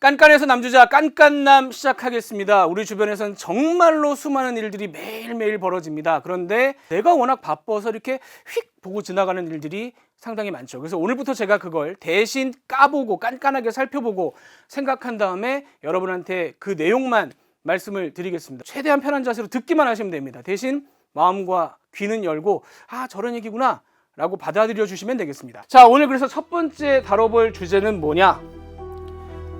깐깐해서 남주자 깐깐남 시작하겠습니다. 우리 주변에선 정말로 수많은 일들이 매일매일 벌어집니다. 그런데 내가 워낙 바빠서 이렇게 휙 보고 지나가는 일들이 상당히 많죠. 그래서 오늘부터 제가 그걸 대신 까보고 깐깐하게 살펴보고 생각한 다음에 여러분한테 그 내용만 말씀을 드리겠습니다. 최대한 편한 자세로 듣기만 하시면 됩니다. 대신 마음과 귀는 열고 저런 얘기구나 라고 받아들여 주시면 되겠습니다. 자, 오늘 그래서 첫 번째 다뤄볼 주제는 뭐냐?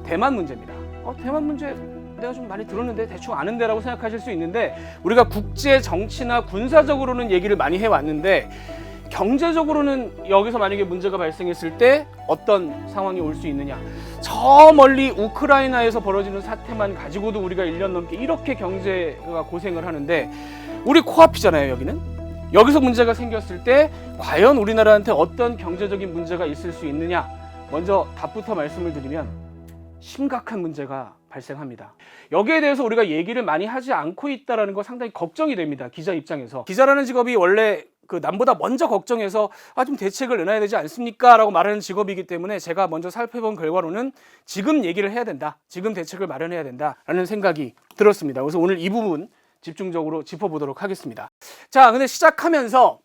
대만 문제입니다. 대만 문제 내가 좀 많이 들었는데 대충 아는데 라고 생각하실 수 있는데, 우리가 국제 정치나 군사적으로는 얘기를 많이 해왔는데 경제적으로는 여기서 만약에 문제가 발생했을 때 어떤 상황이 올 수 있느냐. 저 멀리 우크라이나에서 벌어지는 사태만 가지고도 우리가 1년 넘게 이렇게 경제가 고생을 하는데 우리 코앞이잖아요. 여기는. 여기서 문제가 생겼을 때 과연 우리나라한테 어떤 경제적인 문제가 있을 수 있느냐. 먼저 답부터 말씀을 드리면 심각한 문제가 발생합니다. 여기에 대해서 우리가 얘기를 많이 하지 않고 있다는 거 상당히 걱정이 됩니다. 기자 입장에서. 기자라는 직업이 원래 남보다 먼저 걱정해서 좀 대책을 내놔야 되지 않습니까? 라고 말하는 직업이기 때문에 제가 먼저 살펴본 결과로는 지금 얘기를 해야 된다. 지금 대책을 마련해야 된다라는 생각이 들었습니다. 그래서 오늘 이 부분 집중적으로 짚어보도록 하겠습니다. 자, 근데 시작하면서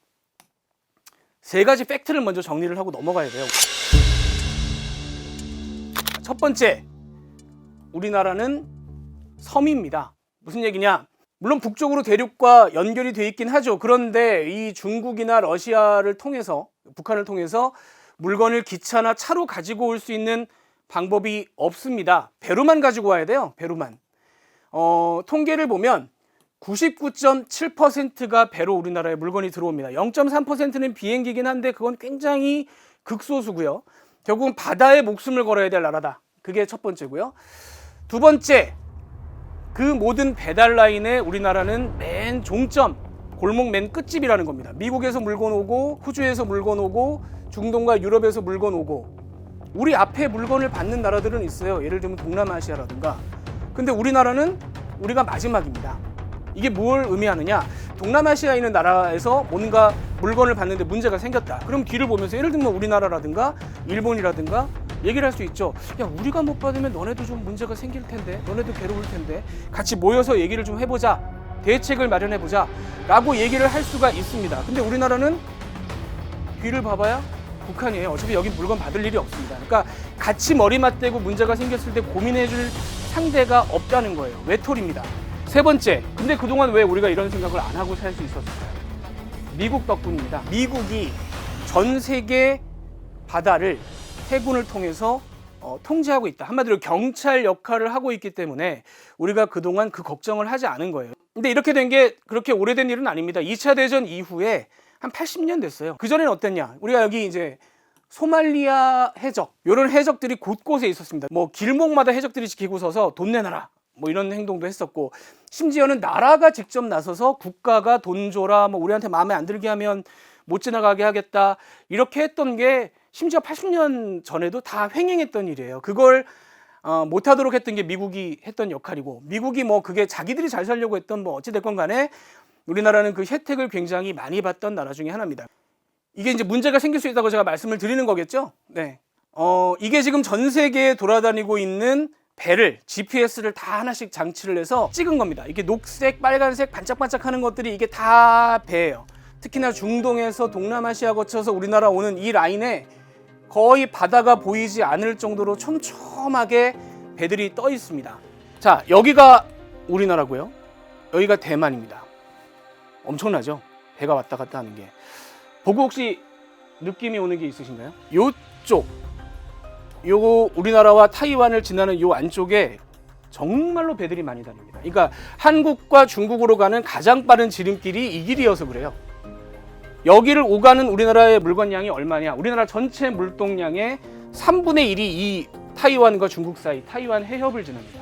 세 가지 팩트를 먼저 정리를 하고 넘어가야 돼요. 첫 번째, 우리나라는 섬입니다. 무슨 얘기냐? 물론 북쪽으로 대륙과 연결이 돼 있긴 하죠. 그런데 이 중국이나 러시아를 통해서, 북한을 통해서 물건을 기차나 차로 가지고 올 수 있는 방법이 없습니다. 배로만 가지고 와야 돼요. 배로만. 통계를 보면 99.7%가 배로 우리나라에 물건이 들어옵니다. 0.3%는 비행기긴 한데 그건 굉장히 극소수고요. 결국은 바다에 목숨을 걸어야 될 나라다. 그게 첫 번째고요. 두 번째, 그 모든 배달 라인에 우리나라는 맨 종점, 골목 맨 끝집이라는 겁니다. 미국에서 물건 오고, 호주에서 물건 오고, 중동과 유럽에서 물건 오고, 우리 앞에 물건을 받는 나라들은 있어요. 예를 들면 동남아시아라든가. 근데 우리나라는 우리가 마지막입니다. 이게 뭘 의미하느냐? 동남아시아에 있는 나라에서 뭔가 물건을 받는데 문제가 생겼다. 그럼 뒤를 보면서 예를 들면 우리나라라든가 일본이라든가 얘기를 할 수 있죠. 야, 우리가 못 받으면 너네도 좀 문제가 생길 텐데, 너네도 괴로울 텐데, 같이 모여서 얘기를 좀 해보자, 대책을 마련해보자 라고 얘기를 할 수가 있습니다. 근데 우리나라는 뒤를 봐봐야 북한이에요. 어차피 여기 물건 받을 일이 없습니다. 그러니까 같이 머리 맞대고 문제가 생겼을 때 고민해줄 상대가 없다는 거예요. 외톨입니다. 세 번째, 근데 그동안 왜 우리가 이런 생각을 안 하고 살 수 있었을까요? 미국 덕분입니다. 미국이 전 세계 바다를 해군을 통해서 통제하고 있다. 한마디로 경찰 역할을 하고 있기 때문에 우리가 그동안 그 걱정을 하지 않은 거예요. 근데 이렇게 된 게 그렇게 오래된 일은 아닙니다. 2차 대전 이후에 한 80년 됐어요. 그전에는 어땠냐? 우리가 여기 이제 소말리아 해적, 이런 해적들이 곳곳에 있었습니다. 뭐 길목마다 해적들이 지키고 서서 돈 내놔라, 뭐 이런 행동도 했었고, 심지어는 나라가 직접 나서서 국가가 돈 줘라, 뭐 우리한테 마음에 안 들게 하면 못 지나가게 하겠다, 이렇게 했던 게 심지어 80년 전에도 다 횡행했던 일이에요. 그걸 못하도록 했던 게 미국이 했던 역할이고, 미국이 뭐 그게 자기들이 잘 살려고 했던 뭐 어찌됐건 간에 우리나라는 그 혜택을 굉장히 많이 받던 나라 중에 하나입니다. 이게 이제 문제가 생길 수 있다고 제가 말씀을 드리는 거겠죠. 네. 이게 지금 전 세계에 돌아다니고 있는 배를, GPS를 다 하나씩 장치를 해서 찍은 겁니다. 이게 녹색, 빨간색 반짝반짝 하는 것들이 이게 다 배예요. 특히나 중동에서 동남아시아 거쳐서 우리나라 오는 이 라인에 거의 바다가 보이지 않을 정도로 촘촘하게 배들이 떠 있습니다. 자, 여기가 우리나라고요. 여기가 대만입니다. 엄청나죠? 배가 왔다 갔다 하는 게. 보고 혹시 느낌이 오는 게 있으신가요? 요쪽, 요거 우리나라와 타이완을 지나는 요 안쪽에 정말로 배들이 많이 다닙니다. 그러니까 한국과 중국으로 가는 가장 빠른 지름길이 이 길이어서 그래요. 여기를 오가는 우리나라의 물건량이 얼마냐? 우리나라 전체 물동량의 3분의 1이 이 타이완과 중국 사이, 타이완 해협을 지납니다.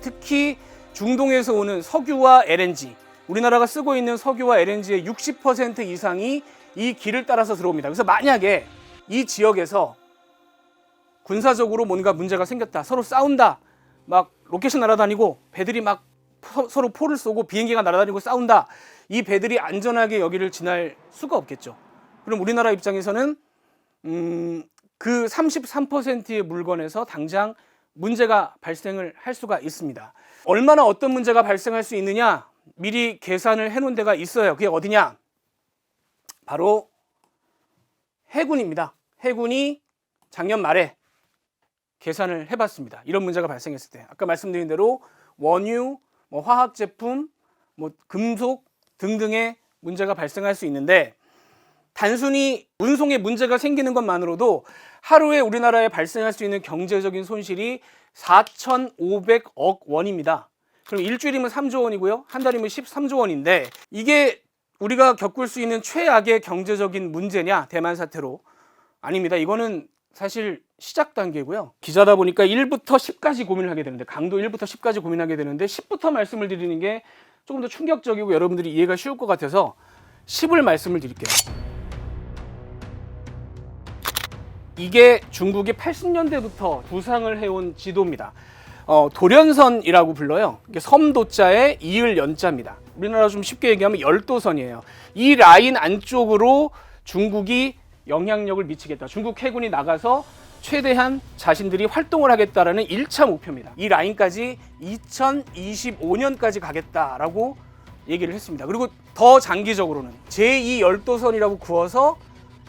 특히 중동에서 오는 석유와 LNG, 우리나라가 쓰고 있는 석유와 LNG의 60% 이상이 이 길을 따라서 들어옵니다. 그래서 만약에 이 지역에서 군사적으로 뭔가 문제가 생겼다, 서로 싸운다, 막 로켓이 날아다니고 배들이 막 서로 포를 쏘고 비행기가 날아다니고 싸운다, 이 배들이 안전하게 여기를 지날 수가 없겠죠. 그럼 우리나라 입장에서는 그 33%의 물건에서 당장 문제가 발생을 할 수가 있습니다. 얼마나 어떤 문제가 발생할 수 있느냐 미리 계산을 해놓은 데가 있어요. 그게 어디냐? 바로 해군입니다. 해군이 작년 말에 계산을 해봤습니다. 이런 문제가 발생했을 때 아까 말씀드린 대로 원유, 화학 제품, 금속 등등의 문제가 발생할 수 있는데 단순히 운송에 문제가 생기는 것만으로도 하루에 우리나라에 발생할 수 있는 경제적인 손실이 4,500억 원입니다. 그럼 일주일이면 3조 원이고요. 한 달이면 13조 원인데 이게 우리가 겪을 수 있는 최악의 경제적인 문제냐? 대만 사태로. 아닙니다. 이거는 사실 시작 단계고요. 기자다 보니까 1부터 10까지 고민을 하게 되는데 강도 1부터 10까지 고민하게 되는데 10부터 말씀을 드리는 게 조금 더 충격적이고 여러분들이 이해가 쉬울 것 같아서 10을 말씀을 드릴게요. 이게 중국이 80년대부터 구상을 해온 지도입니다. 도련선이라고 불러요. 이게 섬도자에 이을 연자입니다. 우리나라 좀 쉽게 얘기하면 열도선이에요. 이 라인 안쪽으로 중국이 영향력을 미치겠다. 중국 해군이 나가서 최대한 자신들이 활동을 하겠다라는 1차 목표입니다. 이 라인까지 2025년까지 가겠다라고 얘기를 했습니다. 그리고 더 장기적으로는 제2 열도선이라고 구어서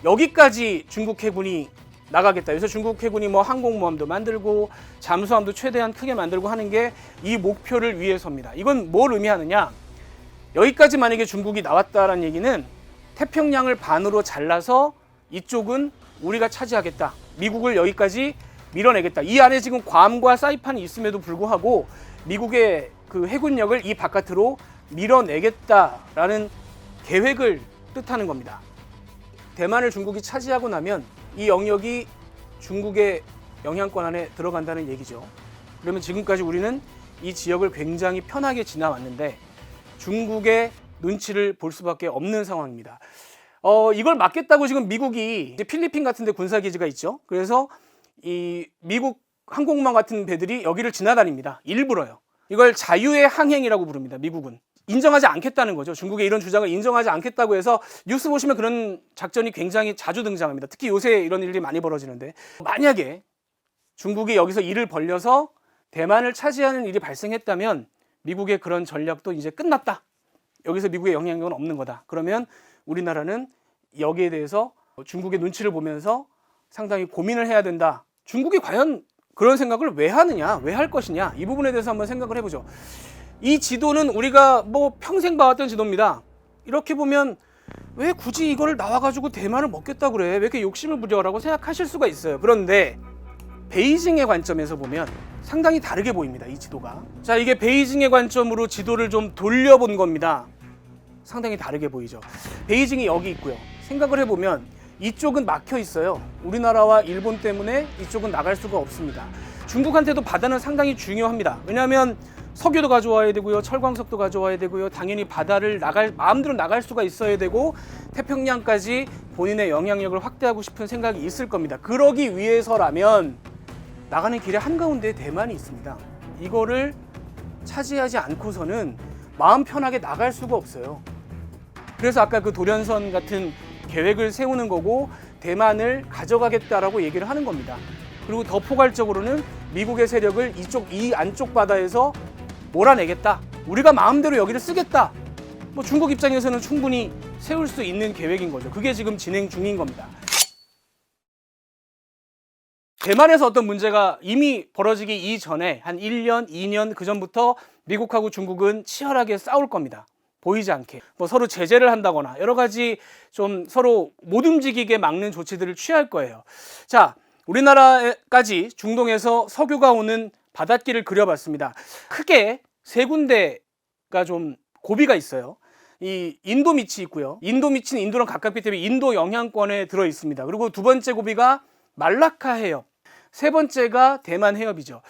여기까지 중국 해군이 나가겠다. 그래서 중국 해군이 항공모함도 만들고 잠수함도 최대한 크게 만들고 하는 게 이 목표를 위해서입니다. 이건 뭘 의미하느냐? 여기까지 만약에 중국이 나왔다라는 얘기는 태평양을 반으로 잘라서 이쪽은 우리가 차지하겠다. 미국을 여기까지 밀어내겠다. 이 안에 지금 괌과 사이판이 있음에도 불구하고 미국의 그 해군력을 이 바깥으로 밀어내겠다라는 계획을 뜻하는 겁니다. 대만을 중국이 차지하고 나면 이 영역이 중국의 영향권 안에 들어간다는 얘기죠. 그러면 지금까지 우리는 이 지역을 굉장히 편하게 지나왔는데 중국의 눈치를 볼 수밖에 없는 상황입니다. 이걸 막겠다고 지금 미국이 이제 필리핀 같은 데 군사기지가 있죠. 그래서 이 미국 항공모함 같은 배들이 여기를 지나다닙니다. 일부러요. 이걸 자유의 항행이라고 부릅니다. 미국은. 인정하지 않겠다는 거죠. 중국의 이런 주장을 인정하지 않겠다고 해서 뉴스 보시면 그런 작전이 굉장히 자주 등장합니다. 특히 요새 이런 일이 많이 벌어지는데 만약에 중국이 여기서 일을 벌려서 대만을 차지하는 일이 발생했다면 미국의 그런 전략도 이제 끝났다. 여기서 미국의 영향력은 없는 거다. 그러면 우리나라는 여기에 대해서 중국의 눈치를 보면서 상당히 고민을 해야 된다. 중국이 과연 그런 생각을 왜 하느냐? 왜 할 것이냐? 이 부분에 대해서 한번 생각을 해보죠. 이 지도는 우리가 평생 봐왔던 지도입니다. 이렇게 보면 왜 굳이 이걸 나와가지고 대만을 먹겠다고 그래? 왜 이렇게 욕심을 부려라고 생각하실 수가 있어요. 그런데 베이징의 관점에서 보면 상당히 다르게 보입니다. 이 지도가. 자, 이게 베이징의 관점으로 지도를 좀 돌려본 겁니다. 상당히 다르게 보이죠. 베이징이 여기 있고요. 생각을 해보면 이쪽은 막혀 있어요. 우리나라와 일본 때문에 이쪽은 나갈 수가 없습니다. 중국한테도 바다는 상당히 중요합니다. 왜냐하면 석유도 가져와야 되고요. 철광석도 가져와야 되고요. 당연히 바다를 마음대로 나갈 수가 있어야 되고 태평양까지 본인의 영향력을 확대하고 싶은 생각이 있을 겁니다. 그러기 위해서라면 나가는 길에 한가운데에 대만이 있습니다. 이거를 차지하지 않고서는 마음 편하게 나갈 수가 없어요. 그래서 아까 그 도련선 같은 계획을 세우는 거고 대만을 가져가겠다라고 얘기를 하는 겁니다. 그리고 더 포괄적으로는 미국의 세력을 이 안쪽 바다에서 몰아내겠다. 우리가 마음대로 여기를 쓰겠다. 중국 입장에서는 충분히 세울 수 있는 계획인 거죠. 그게 지금 진행 중인 겁니다. 대만에서 어떤 문제가 이미 벌어지기 이전에 한 1년, 2년 그 전부터 미국하고 중국은 치열하게 싸울 겁니다. 보이지 않게. 서로 제재를 한다거나 여러 가지 좀 서로 못 움직이게 막는 조치들을 취할 거예요. 자, 우리나라까지 중동에서 석유가 오는 바닷길을 그려봤습니다. 크게 세 군데가 좀 고비가 있어요. 이 인도 밑이 있고요. 인도 밑은 인도랑 가깝기 때문에 인도 영향권에 들어 있습니다. 그리고 두 번째 고비가 말라카 해협, 세 번째가 대만 해협이죠.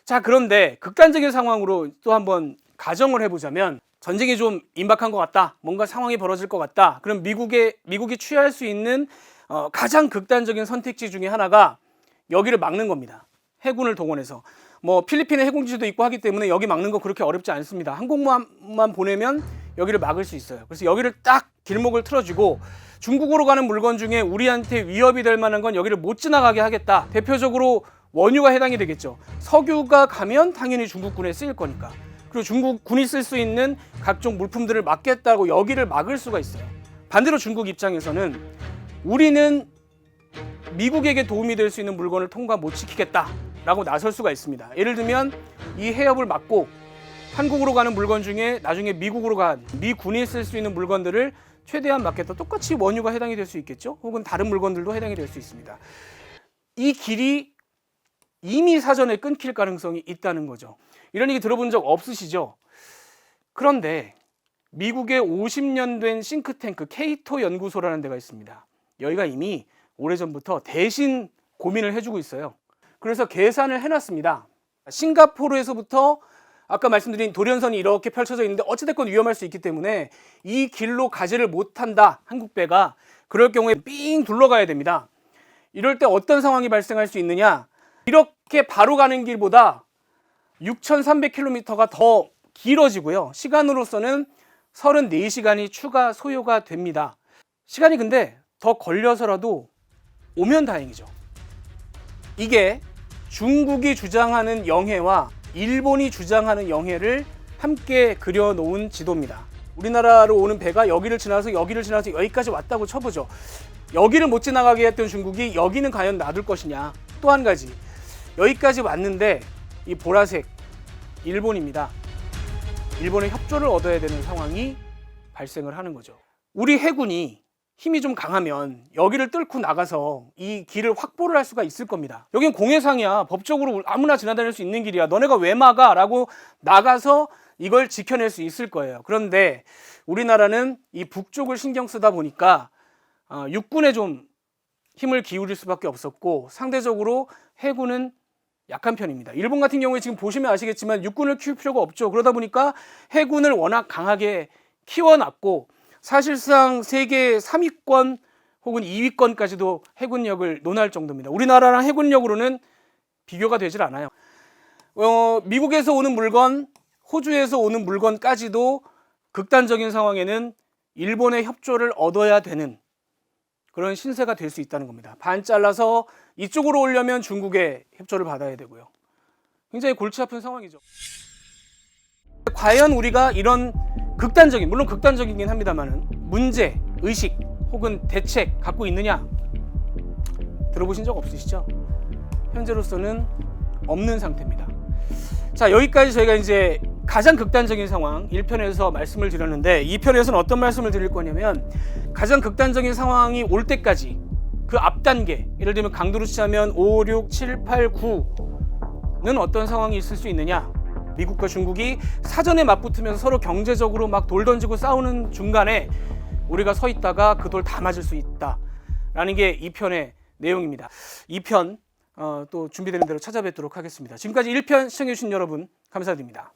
자, 그런데 극단적인 상황으로 또 한번 가정을 해보자면 전쟁이 좀 임박한 것 같다. 뭔가 상황이 벌어질 것 같다. 그럼 미국이 취할 수 있는 가장 극단적인 선택지 중에 하나가 여기를 막는 겁니다. 해군을 동원해서. 필리핀에 해군기지도 있고 하기 때문에 여기 막는 거 그렇게 어렵지 않습니다. 항공모함만 보내면 여기를 막을 수 있어요. 그래서 여기를 딱 길목을 틀어주고 중국으로 가는 물건 중에 우리한테 위협이 될 만한 건 여기를 못 지나가게 하겠다. 대표적으로 원유가 해당이 되겠죠. 석유가 가면 당연히 중국군에 쓰일 거니까. 그리고 중국군이 쓸 수 있는 각종 물품들을 막겠다고 여기를 막을 수가 있어요. 반대로 중국 입장에서는 우리는 미국에게 도움이 될 수 있는 물건을 통과 못 시키겠다라고 나설 수가 있습니다. 예를 들면 이 해협을 막고 한국으로 가는 물건 중에 나중에 미국으로 간 미군이 쓸 수 있는 물건들을 최대한 막겠다. 똑같이 원유가 해당이 될 수 있겠죠. 혹은 다른 물건들도 해당이 될 수 있습니다. 이 길이 이미 사전에 끊길 가능성이 있다는 거죠. 이런 얘기 들어본 적 없으시죠? 그런데 미국의 50년 된 싱크탱크 케이토 연구소라는 데가 있습니다. 여기가 이미 오래전부터 대신 고민을 해주고 있어요. 그래서 계산을 해놨습니다. 싱가포르에서부터 아까 말씀드린 돌연선이 이렇게 펼쳐져 있는데 어찌됐건 위험할 수 있기 때문에 이 길로 가지를 못한다, 한국배가. 그럴 경우에 삥 둘러가야 됩니다. 이럴 때 어떤 상황이 발생할 수 있느냐, 이렇게 바로 가는 길보다 6,300km가 더 길어지고요. 시간으로서는 34시간이 추가 소요가 됩니다. 시간이 근데 더 걸려서라도 오면 다행이죠. 이게 중국이 주장하는 영해와 일본이 주장하는 영해를 함께 그려놓은 지도입니다. 우리나라로 오는 배가 여기를 지나서 여기까지 왔다고 쳐보죠. 여기를 못 지나가게 했던 중국이 여기는 과연 놔둘 것이냐. 또 한 가지, 여기까지 왔는데 이 보라색 일본입니다. 일본의 협조를 얻어야 되는 상황이 발생을 하는 거죠. 우리 해군이 힘이 좀 강하면 여기를 뚫고 나가서 이 길을 확보를 할 수가 있을 겁니다. 여긴 공해상이야. 법적으로 아무나 지나다닐 수 있는 길이야. 너네가 왜 막아? 라고 나가서 이걸 지켜낼 수 있을 거예요. 그런데 우리나라는 이 북쪽을 신경 쓰다 보니까 육군에 좀 힘을 기울일 수밖에 없었고, 상대적으로 해군은 약한 편입니다. 일본 같은 경우에 지금 보시면 아시겠지만 육군을 키울 필요가 없죠. 그러다 보니까 해군을 워낙 강하게 키워놨고, 사실상 세계 3위권 혹은 2위권까지도 해군력을 논할 정도입니다. 우리나라랑 해군력으로는 비교가 되질 않아요. 미국에서 오는 물건, 호주에서 오는 물건까지도 극단적인 상황에는 일본의 협조를 얻어야 되는 그런 신세가 될 수 있다는 겁니다. 반 잘라서 이쪽으로 오려면 중국의 협조를 받아야 되고요. 굉장히 골치 아픈 상황이죠. 과연 우리가 이런 극단적인, 물론 극단적이긴 합니다만, 문제, 의식 혹은 대책 갖고 있느냐? 들어보신 적 없으시죠? 현재로서는 없는 상태입니다. 자, 여기까지 저희가 이제 가장 극단적인 상황 1편에서 말씀을 드렸는데, 2편에서는 어떤 말씀을 드릴 거냐면, 가장 극단적인 상황이 올 때까지 그 앞 단계, 예를 들면 강도로 치자면 5, 6, 7, 8, 9는 어떤 상황이 있을 수 있느냐? 미국과 중국이 사전에 맞붙으면서 서로 경제적으로 막 돌 던지고 싸우는 중간에 우리가 서 있다가 그 돌 다 맞을 수 있다라는 게 2편의 내용입니다. 2편 또 준비되는 대로 찾아뵙도록 하겠습니다. 지금까지 1편 시청해주신 여러분 감사드립니다.